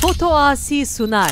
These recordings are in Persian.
Foto Asi sunar.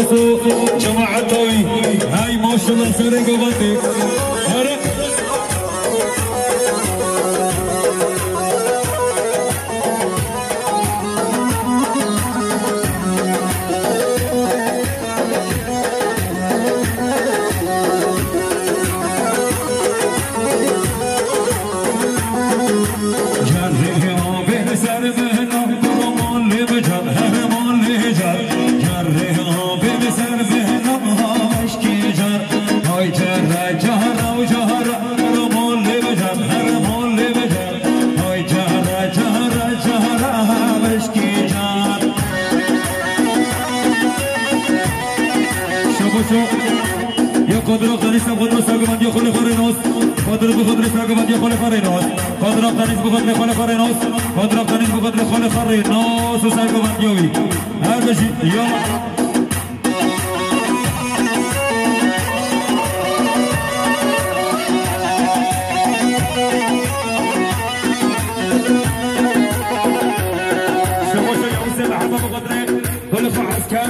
ناسو جماعتوي هاي ما شاء الله سرق وبنتي قدرت تنیس قدرت ساگمندی خاله خارناس قدرت بقدر ساگمندی خاله خارناس قدرت تنیس بقدر خاله خارناس قدرت تنیس بقدر خاله خارناس ساگمندیوی هر بشی یا شما شما سه حباب قدره خاله عسكر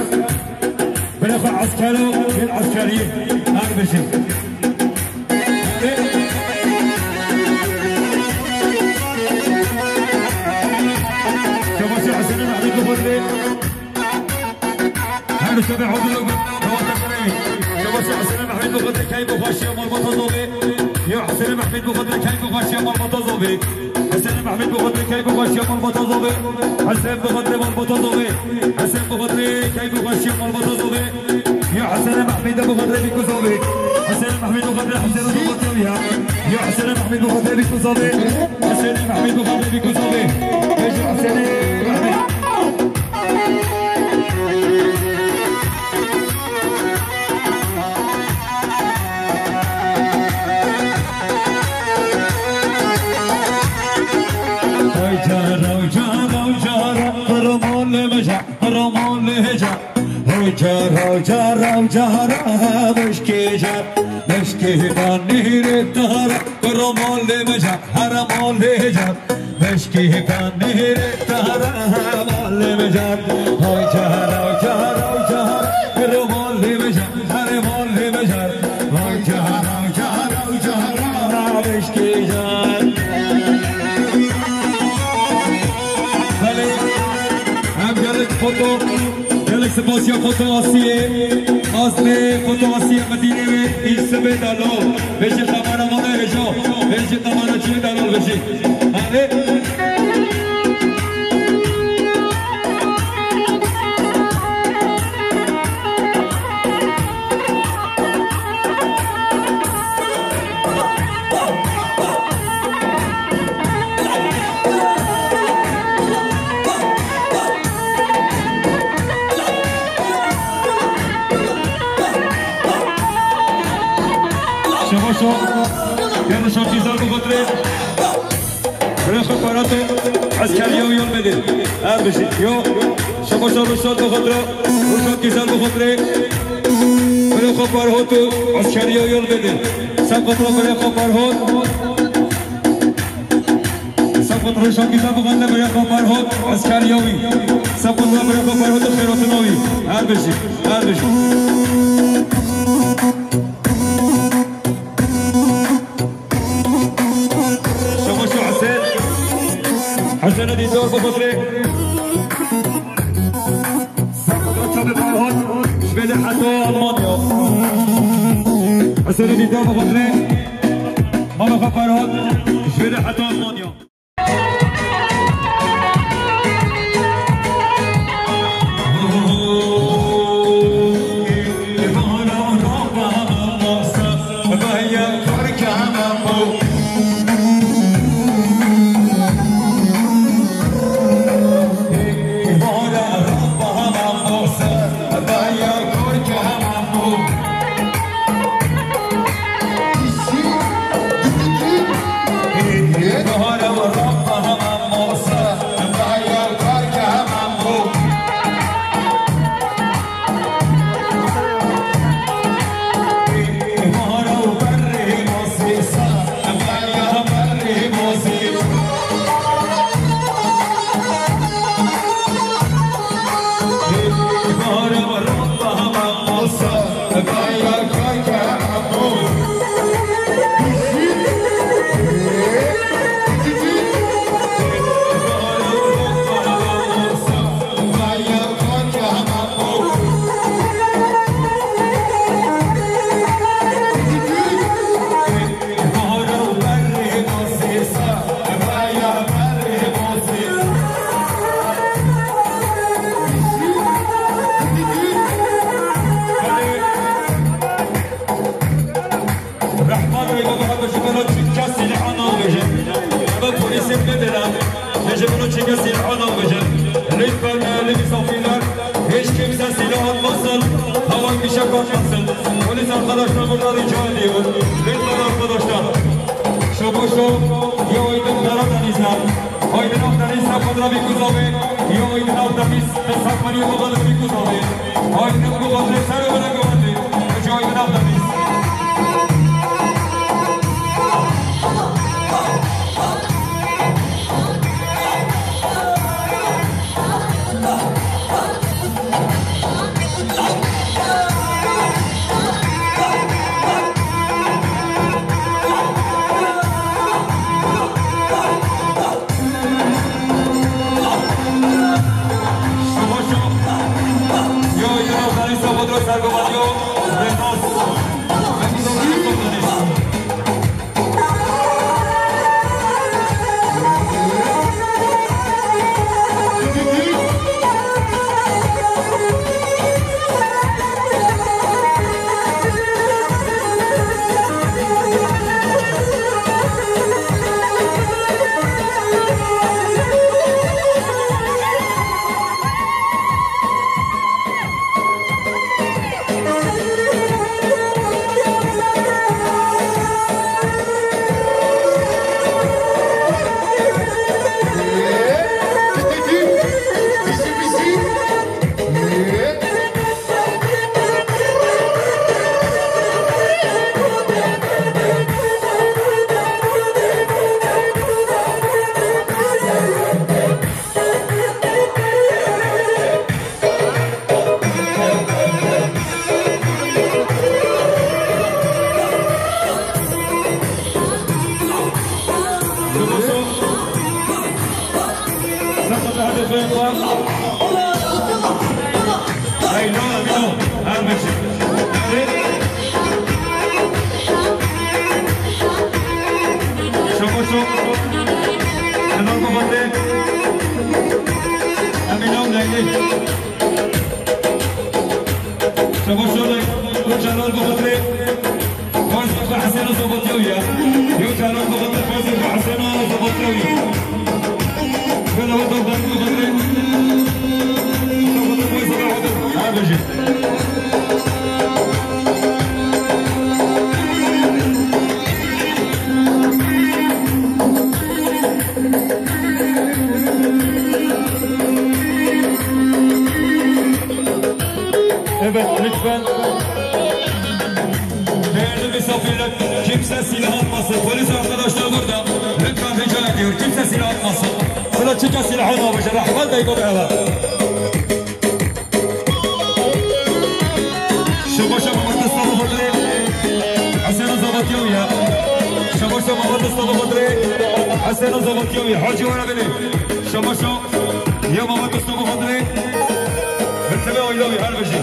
بلخ عسكرو بالعسكري هذا بشي شوفوا شو حسين محمد بخدري هذا سبع عضلوا شوفوا شو حسين محمد بخدري كيف بخشي أمر بطزوبي يا حسين محمد بخدري كيف بخشي أمر بطزوبي حسين محمد بخدري كيف بخشي أمر بطزوبي حسين بخدري أمر بطزوبي حسين بخدري كيف بخشي أمر بطزوبي يا حسين محمد بخدري بكوزوبي حسين محمد بخدري حسين بخدري يا حسين محمد بخدري بكوزوبي حسين محمد بخدري بكوزوبي ايش حسين محمد جارا مشکی جار مشکی کانی تارا کرمال مجا هرمال جار مشکی کانی تارا مال مجا های جارا کرمال مجا هرمال مجا های جارا مشکی جار ولی هم گلک فوتو سپاسیا فوتو آسیه فوتو آسیه مدینه و این سبه دلال بشه تمانا مانه رجا بشه تمانا چیه دلال بشه يلا شوف كيزال بخدري بريخو باراتو عسكري يوم بدل بشي يو شوفوا شوف بخدرو وشوف كيزال بخدري بريخو باراتو عسكري يوم بدل سقطرو بريخو بارات سقطرو شوف كيزال بخدري بريخو بارات عسكري يومي سقطرو بريخو بارات خيراتنوي بشي حسن دي دور بخطري سقطت ببارهات بدا حتى ألمانيا حسن دي دور بخطري ماما ببارهات بدا حتى ألمانيا bunu çeke silahın almayacak. Lütfen değerli misafirler, hiç kimse silah atmasın, havai fişek atmasın. Polis arkadaşlar burada rica ediyor. Lütfen arkadaşlar. Şoboşo, ya oydum Karadeniz'den. Oydun Akdeniz'den kadra bir kuzavi. Ya oydun Akdeniz, sakmanı babalı bir kuzavi. Oydun bu kadra servere güvendi. Üç oydun Akdeniz. Evet lütfen değerli misafirler kimse silah atmasın. Polis arkadaşlar burada. Lütfen rica ediyor kimse silah atmasın. Sıra çıka silahını almışlar. Rahman Bey bu beyler. Şaboşa Muhammed Mustafa Fadri Hasan Zavatyoya. Şaboşa Muhammed Mustafa Fadri Hasan Zavatyoya. Hacı var beni. Şaboşa ya Muhammed Mustafa Fadri Bitleme oynamayı her bir şey.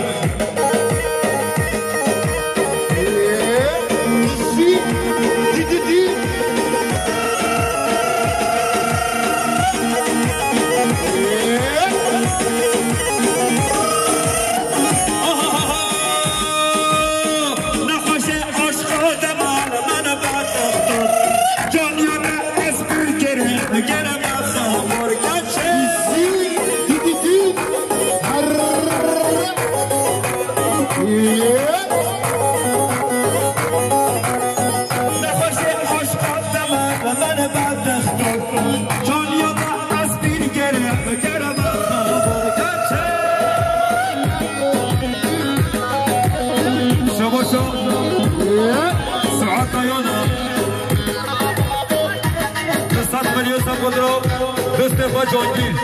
Mustafa Jongir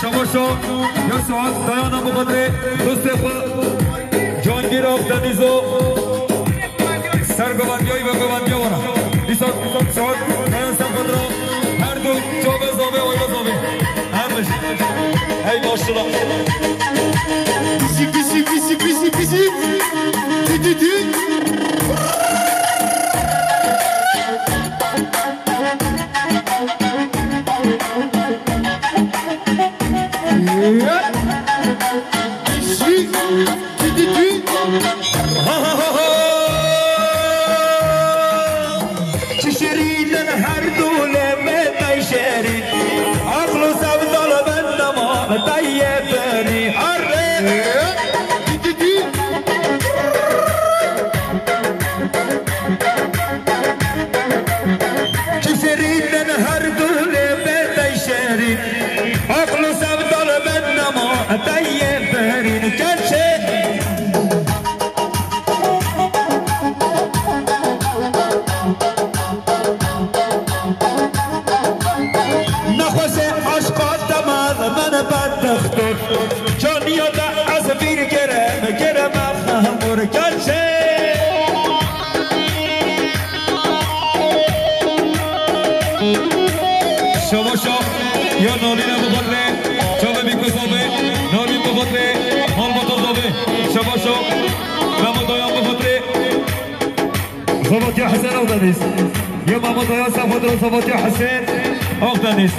Şamoşo Yasuat Dayana Mubadre Mustafa Jongir of Danizo Sargovandiyoy ve Govandiyo vara Nisot Suat Dayan Sampodro her gün çoğbe zobe oyla zobe Hermiş Hey maşallah Pisi pisi pisi pisi pisi Tü tü tü Çişeriyle her duleme beşerin طيبني حرك تشريد نهر دول بيت الشريد عقل سبدل بالنما طيبني كنشي من بدختر جان یاد از بیر گرم خمور کنشه شما یا نالینه بخاطره چاوه بیکسابه نالین بخاطره حال باتازابه شما محمد دایان بخاطره صفاتی حسین او دانیست یا محمد دایان صفاتی حسین او دانیست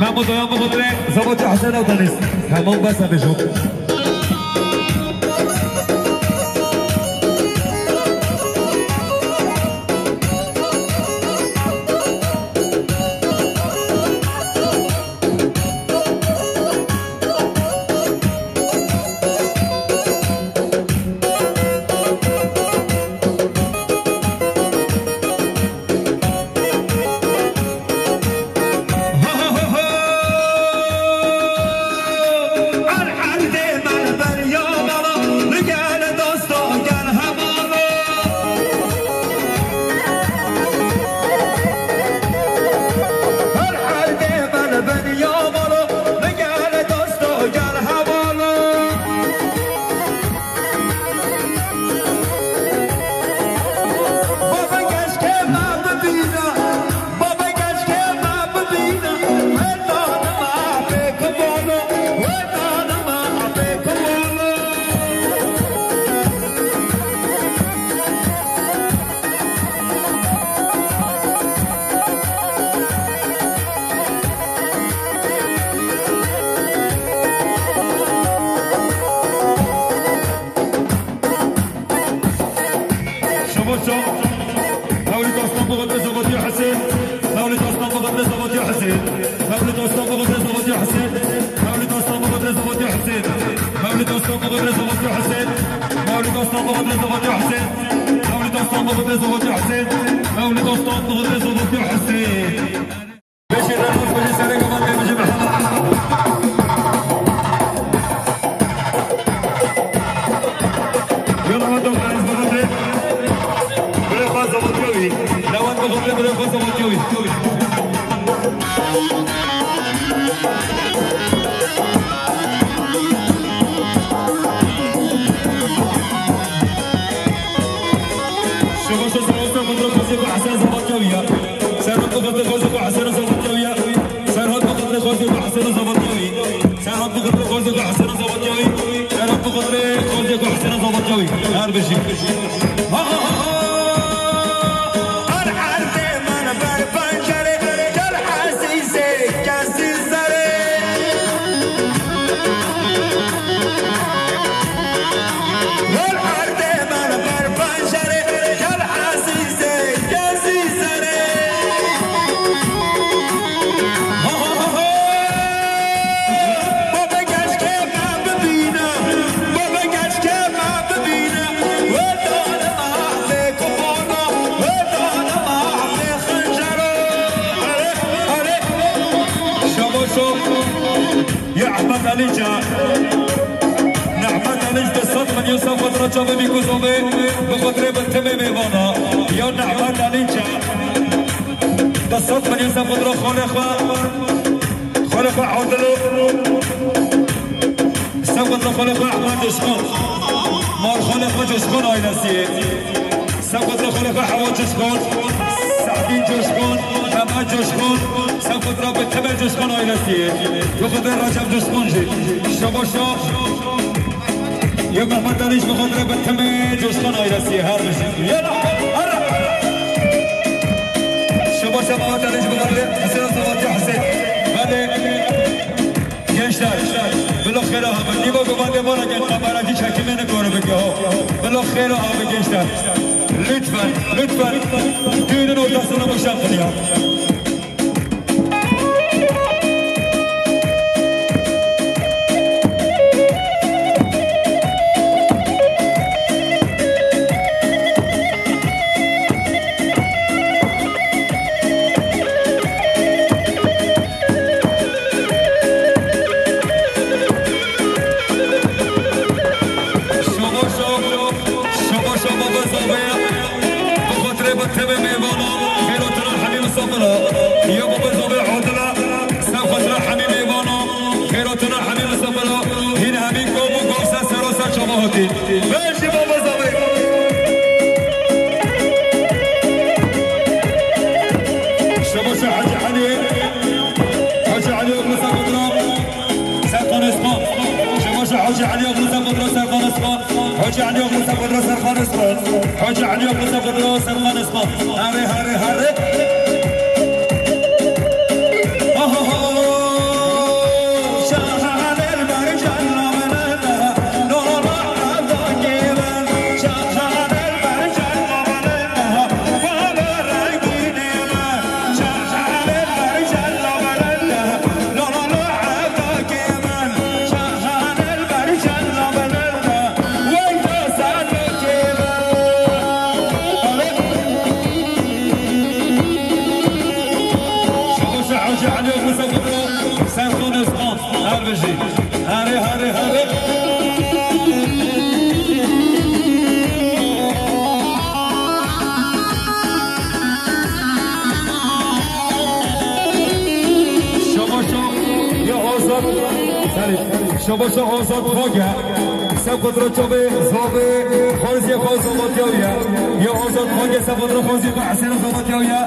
محمد دایان بخاطره صفاتی حسین او دانیست همون بس بشو لطفا düğünün ortasına boşaltın ya. بالتبع ميبانا خيراتنا حميم الصفرة يا بابا زوبي عودنا سوفتنا حميم ميبانا خيراتنا حميم الصفرة هنا همين قوم وقوسا سراسا شماهاتي ماشي بابا زوبي شباشا حاجة علي حاجة علي وقلسا قدرا سرقان اسمان شباشا حاجة علي وقلسا قدرا سرقان اسمان حاجة علي وقلسا قدرا سرقان اسمان حاجة علي وقلسا قدرا سرقان اسمان هاري هاري هاري هاري هاري هاري شباشا يا آزاد شباشا آزاد فاگه سب قدرا چوبه زابه خارزی خواز زبادیاویه یا آزاد فاگه سب قدرا خارزی بحسن زبادیاویه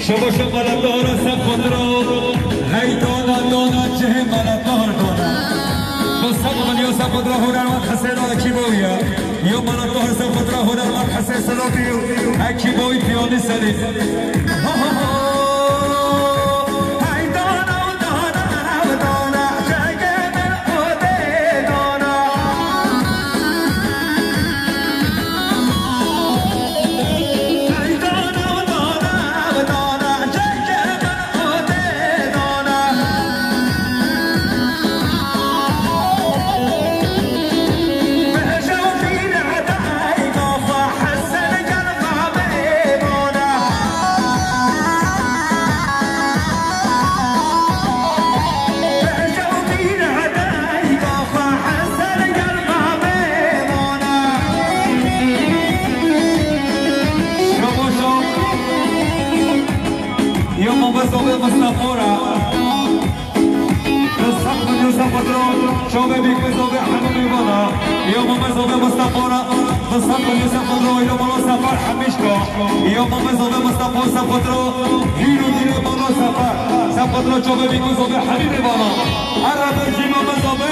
شباشا ملدار سب خود را هی دانا دانا چه ملدار دانا بسب غنیا سب خود را هنرمند حسین اکی باویا یا ملدار سب خود را هنرمند حسین سلاتیو اکی باوی پیانی سلی شوبه بيك زوبه حمامي بنا يوم ما زوبه مصطفى مصطفى يوسف بدرو يوم ما سفر حمشكو يوم ما زوبه مصطفى سفدرو هيرو ديرو بنا سفر سفدرو شوبه بيك زوبه حبيبي بنا عرب الجيم ما زوبه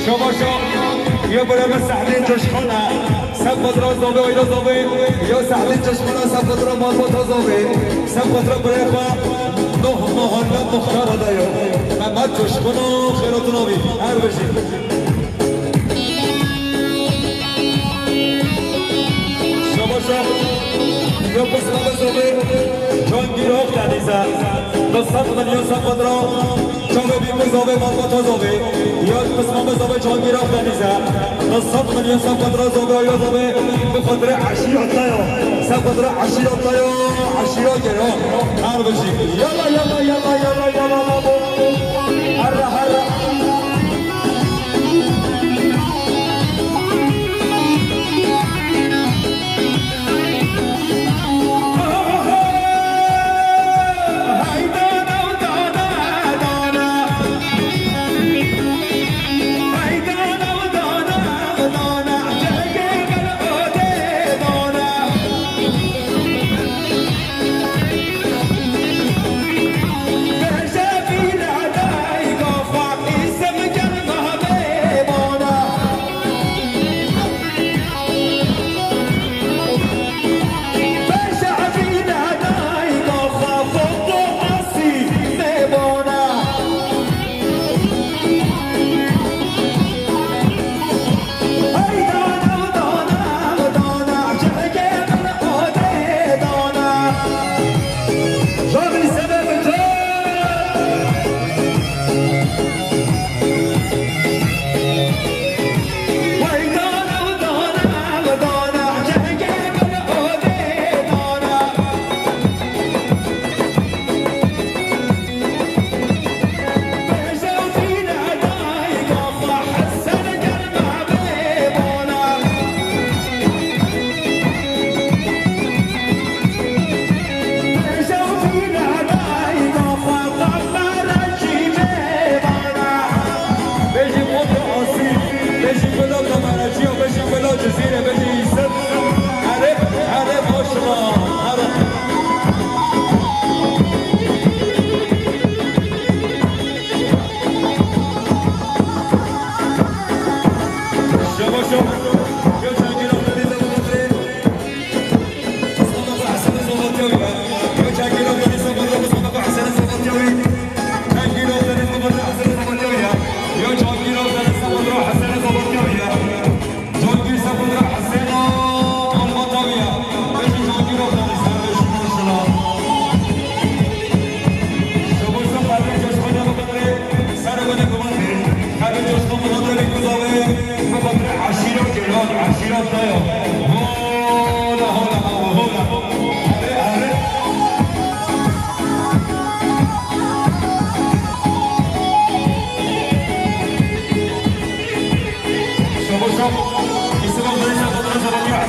شباشا يا برام سحلين جشخنا سفدرو زوبه ويرو زوبه يا سحلين جشخنا سفدرو مالبوتا زوبه سفدرو بريخا نه محله مختار دايو محمد جشخنا خيراتنا بي هر بشي شباشا يا بسمه زوبه جانگیر ها کنیزه دوستان دنیا سفدرو چاوه بیمه زوبه مالبوتا زوبه یا بسمه زوبه جانگیر ها کنیزه دوستان دنیا سفدرو زوبه یا زوبه بخاطر عشیات دايو سفدرو عشیات دايو عشیات گرا هر بشی یلا یلا یلا یلا یلا هر هر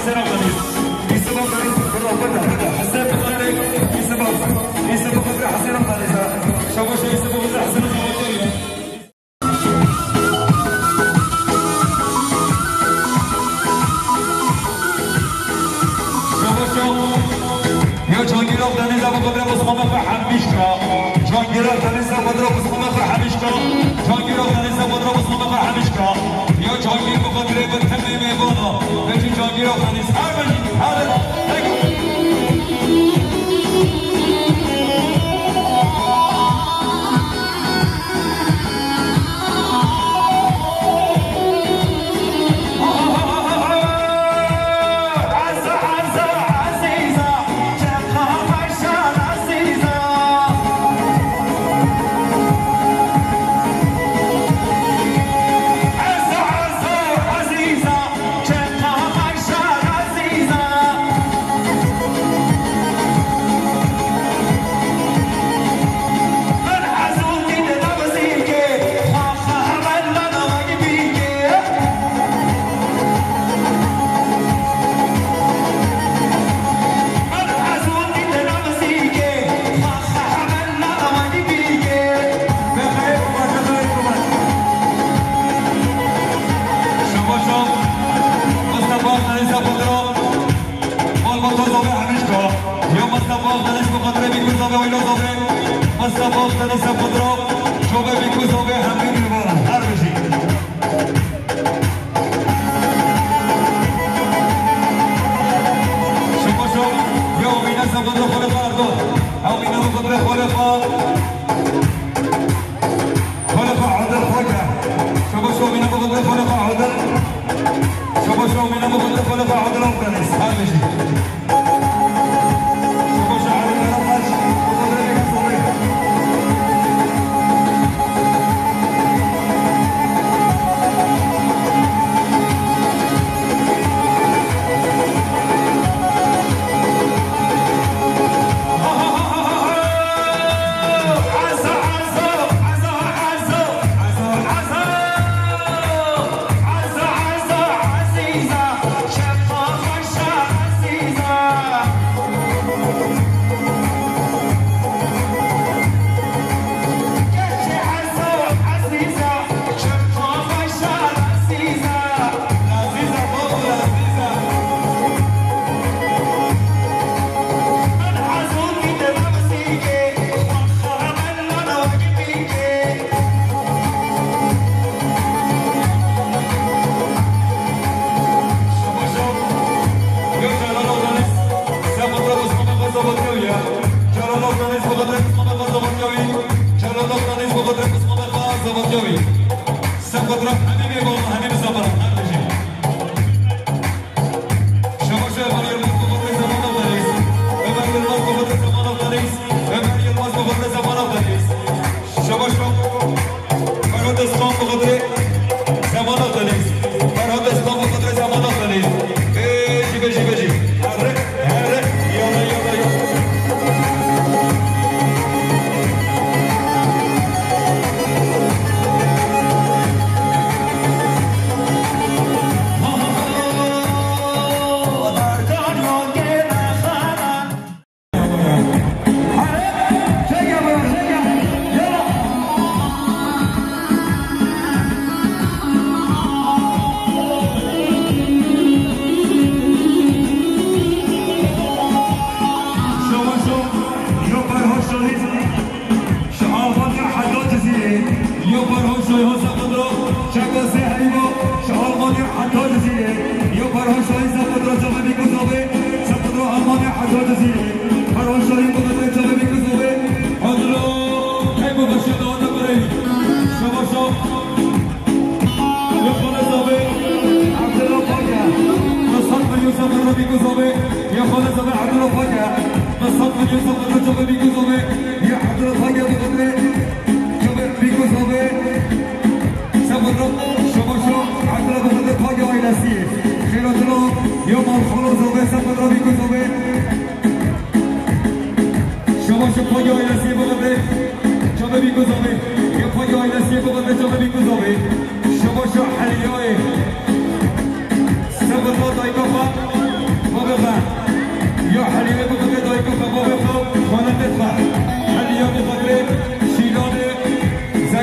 حسين عبدالعزيز يسبب غريب بالرغبة حسين بخيرك يسبب غريب حسين عبدالعزيز شوفوا شو يسبب غريب حسين عبدالعزيز يا جانگیر آبدانی زبان قبل بسمام فهمیش کا جانگیر آبدانی زبان را بسمام فهمیش کا جانگیر آبدانی زبان را بسمام فهمیش کا یا جانگیر بقدر بتمه میبانا بچی جانگیر آبدانی هر بچی هر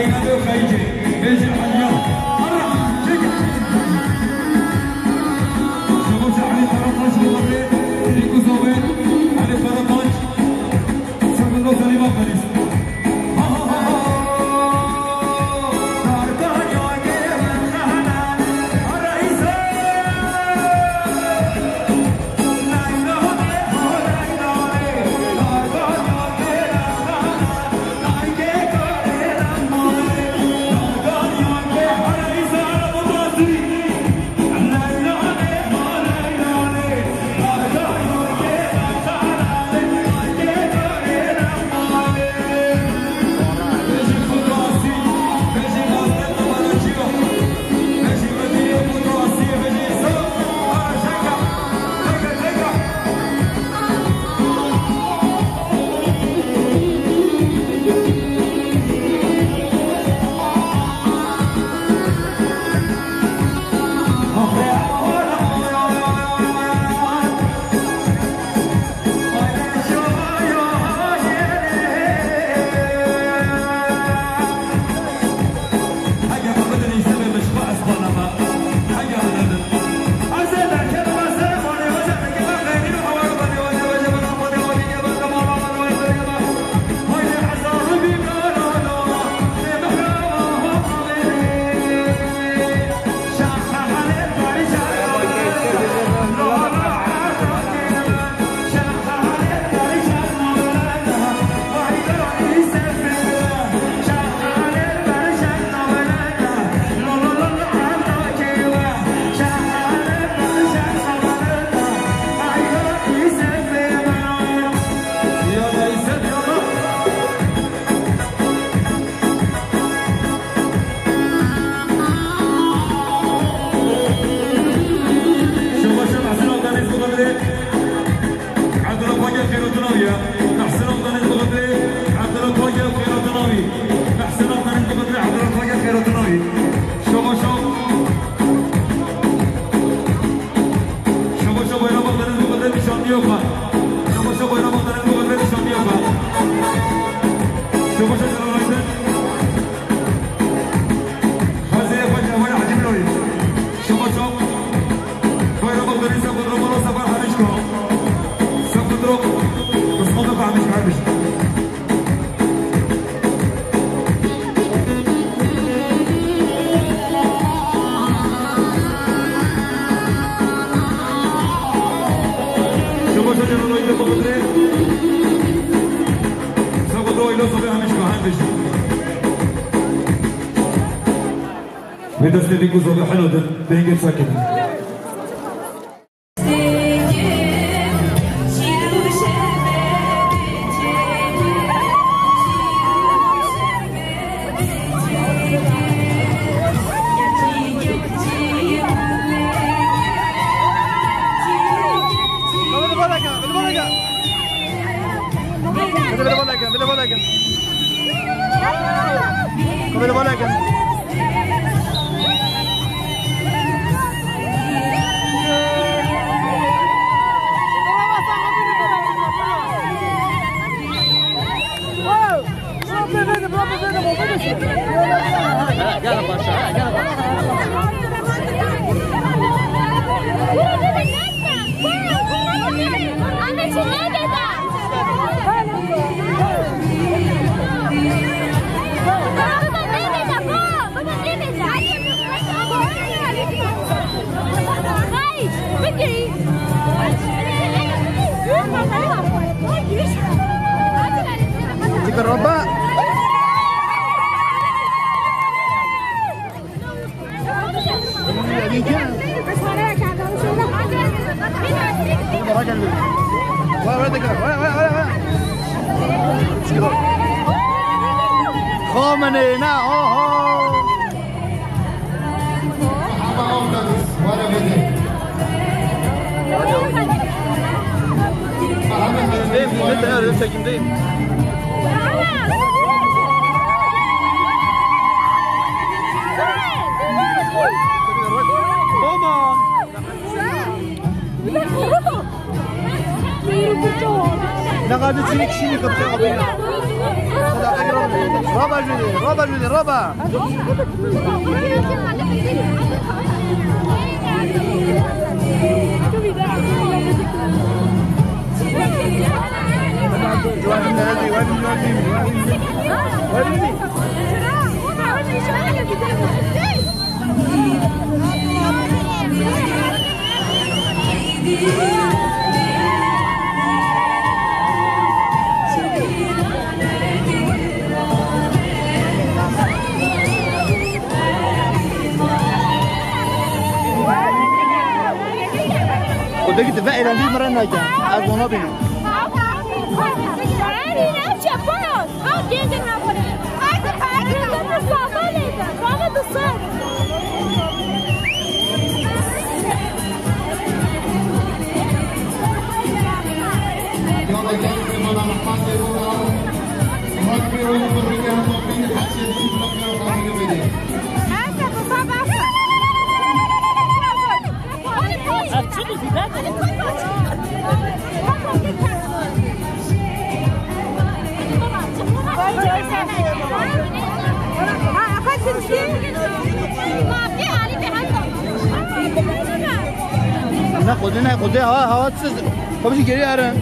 خيغابي وخيجي بيجي الحياة شبوش علي 13 بغداد ريكو زوبين علي 13 شبو النوت اللي ما بنيس بدست ديكو زوبي حلو ده بينجي ساكن Nakadot sinik-sinik ka pa ربع جدي ربع جدي ربع ودك تفعل عندي مرة ناجح أزونا بينه نه خودی هوا چیز خودی گری آره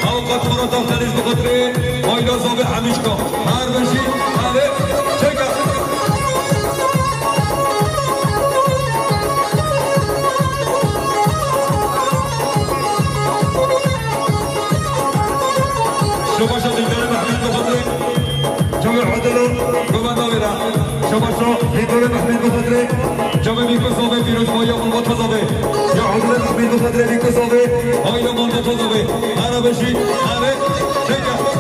اوقات مرا داختریش بخاطر آیلا زابه همیشکا هر بشی همه چکر شما شو دیدار محمد بخاطر جمع عدلو گمان داویرا شما شو دیدار محمد بخاطر جمع میکو زابه پیروز مایا ملبات زابه یا عدل محمد بخاطر میکو زابه آیلا ملبات زابه هر بشی همه چکر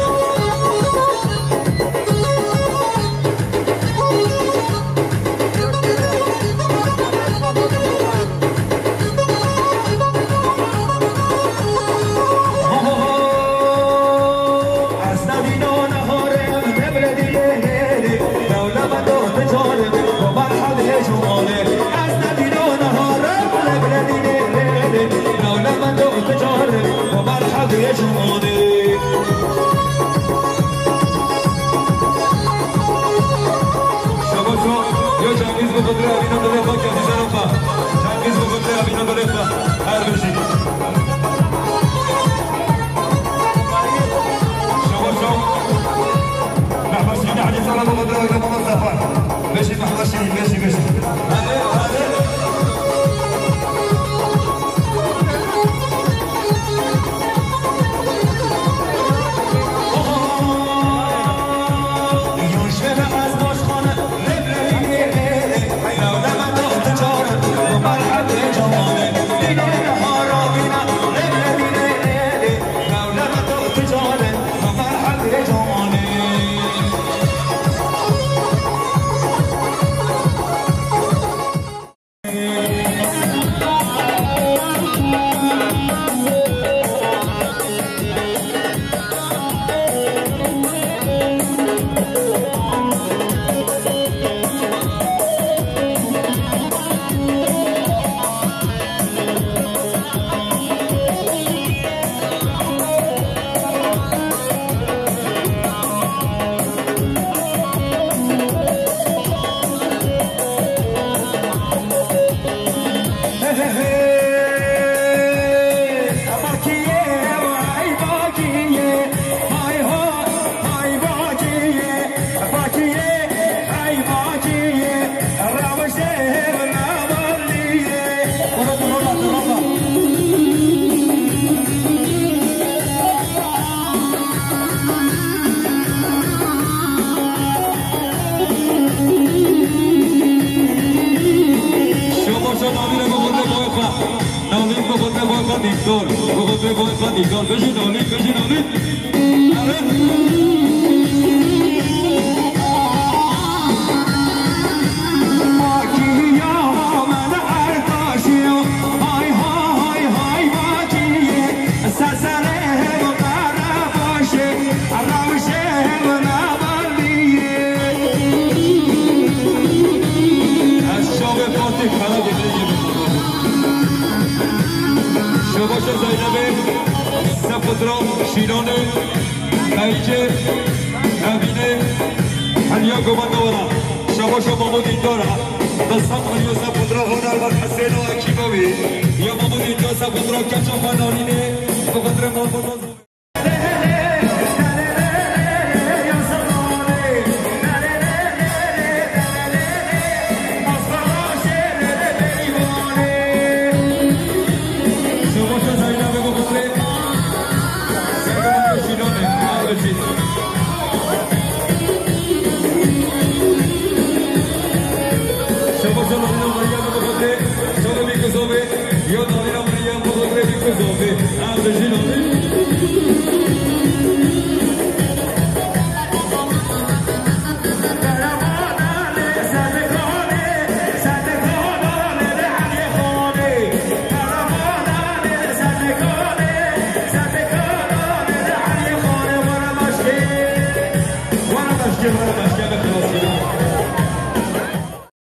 Yo no,